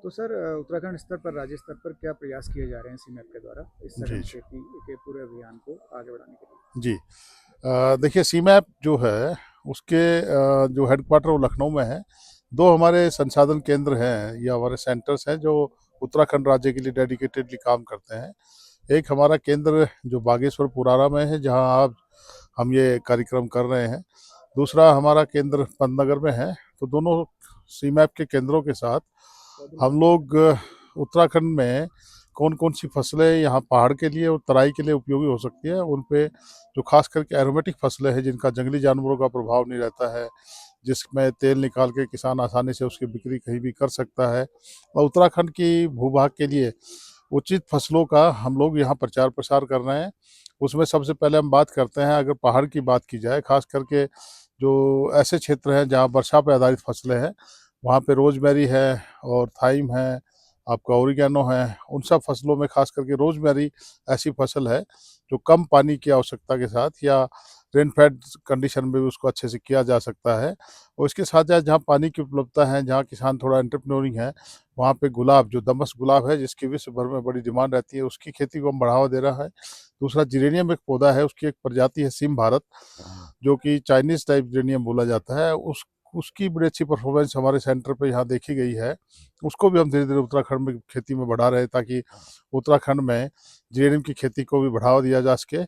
तो सर उत्तराखंड स्तर पर राज्य स्तर पर क्या प्रयास किए जा रहे हैं सीमैप के द्वारा इस जी सघन जी खेती के पूरे अभियान को आगे बढ़ाने के लिए? जी। देखिए सीमैप जो है उसके जो हेडक्वार्टर वो लखनऊ में है। दो हमारे संसाधन केंद्र हैं या हमारे सेंटर्स हैं जो उत्तराखंड राज्य के लिए डेडिकेटेडली काम करते हैं। एक हमारा केंद्र जो बागेश्वर पुरारा में है जहां आप हम ये कार्यक्रम कर रहे हैं। दूसरा हमारा केंद्र पंतनगर में है। तो दोनों सीमैप के केंद्रों के साथ हम लोग उत्तराखंड में कौन कौन सी फसलें यहाँ पहाड़ के लिए और तराई के लिए उपयोगी हो सकती है उन पे, जो खास करके एरोमेटिक फसलें हैं जिनका जंगली जानवरों का प्रभाव नहीं रहता है, जिसमें तेल निकाल के किसान आसानी से उसकी बिक्री कहीं भी कर सकता है, और उत्तराखंड की भूभाग के लिए उचित फसलों का हम लोग यहाँ प्रचार प्रसार कर रहे हैं। उसमें सबसे पहले हम बात करते हैं, अगर पहाड़ की बात की जाए, खास करके जो ऐसे क्षेत्र हैं जहाँ वर्षा पर आधारित फसलें हैं, वहाँ पे रोजमेरी है और थाइम है, आपका ओरिगेनो है। उन सब फसलों में खास करके रोजमेरी ऐसी फसल है जो कम पानी की आवश्यकता के साथ या रेन फेड कंडीशन में भी उसको अच्छे से किया जा सकता है। और इसके साथ साथ जहाँ पानी की उपलब्धता है, जहाँ किसान थोड़ा एंटरप्रेन्योरिंग है, वहाँ पे गुलाब, जो दमस गुलाब है जिसकी विश्व भर में बड़ी डिमांड रहती है, उसकी खेती को हम बढ़ावा दे रहा है। दूसरा जिरेनियम एक पौधा है, उसकी एक प्रजाति है सिम भारत, जो कि चाइनीज टाइप जिरेनियम बोला जाता है। उसकी बड़ी अच्छी परफॉर्मेंस हमारे सेंटर पे यहाँ देखी गई है। उसको भी हम धीरे धीरे उत्तराखंड में खेती में बढ़ा रहे हैं ताकि उत्तराखंड में जिरेनियम की खेती को भी बढ़ावा दिया जा सके।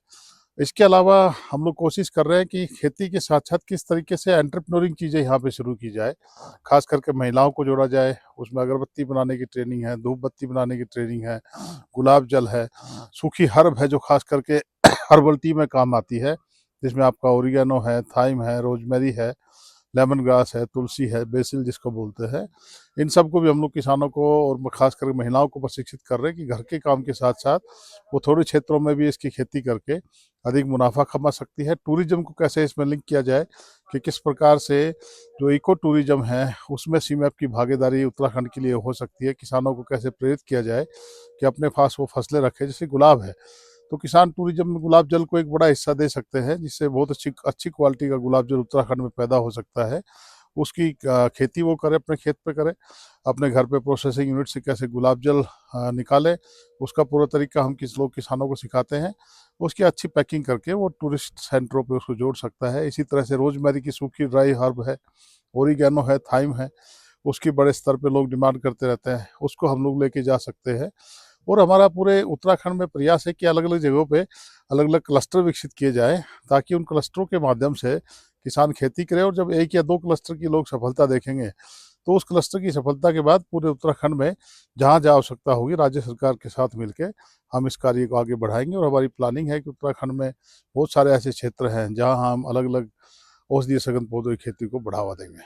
इसके अलावा हम लोग कोशिश कर रहे हैं कि खेती के साथ साथ किस तरीके से एंटरप्रेन्योरिंग चीज़ें यहाँ पे शुरू की जाए, खास करके महिलाओं को जोड़ा जाए। उसमें अगरबत्ती बनाने की ट्रेनिंग है, धूप बत्ती बनाने की ट्रेनिंग है, गुलाब जल है, सूखी हर्ब है जो खास करके हर्बल टी में काम आती है, जिसमें आपका ओरिगेनो है, थाइम है, रोजमेरी है, लेमन ग्रास है, तुलसी है, बेसिल जिसको बोलते हैं। इन सबको भी हम लोग किसानों को और खास करके महिलाओं को प्रशिक्षित कर रहे हैं कि घर के काम के साथ साथ वो थोड़े क्षेत्रों में भी इसकी खेती करके अधिक मुनाफा कमा सकती है। टूरिज्म को कैसे इसमें लिंक किया जाए, कि किस प्रकार से जो इको टूरिज्म है उसमें सीमैप की भागीदारी उत्तराखंड के लिए हो सकती है। किसानों को कैसे प्रेरित किया जाए कि अपने पास वो फसलें रखें, जैसे गुलाब है तो किसान टूरिज्म में गुलाब जल को एक बड़ा हिस्सा दे सकते हैं, जिससे बहुत अच्छी अच्छी क्वालिटी का गुलाब जल उत्तराखंड में पैदा हो सकता है। उसकी खेती वो करे, अपने खेत पे करे, अपने घर पे प्रोसेसिंग यूनिट से कैसे गुलाब जल निकाले, उसका पूरा तरीका हम किसानों को सिखाते हैं। उसकी अच्छी पैकिंग करके वो टूरिस्ट सेंटरों पे उसको जोड़ सकता है। इसी तरह से रोजमेरी की सूखी ड्राई हर्ब है, ओरिगेनो है, थाइम है, उसकी बड़े स्तर पे लोग डिमांड करते रहते हैं, उसको हम लोग लेके जा सकते हैं। और हमारा पूरे उत्तराखंड में प्रयास है कि अलग अलग जगहों पे अलग अलग क्लस्टर विकसित किए जाए, ताकि उन क्लस्टरों के माध्यम से किसान खेती करें। और जब एक या दो क्लस्टर की लोग सफलता देखेंगे तो उस क्लस्टर की सफलता के बाद पूरे उत्तराखंड में जहाँ जहाँ आवश्यकता होगी राज्य सरकार के साथ मिलकर हम इस कार्य को आगे बढ़ाएंगे। और हमारी प्लानिंग है कि उत्तराखंड में बहुत सारे ऐसे क्षेत्र हैं जहाँ हम अलग अलग औषधीय सघन पौधों की खेती को बढ़ावा देंगे।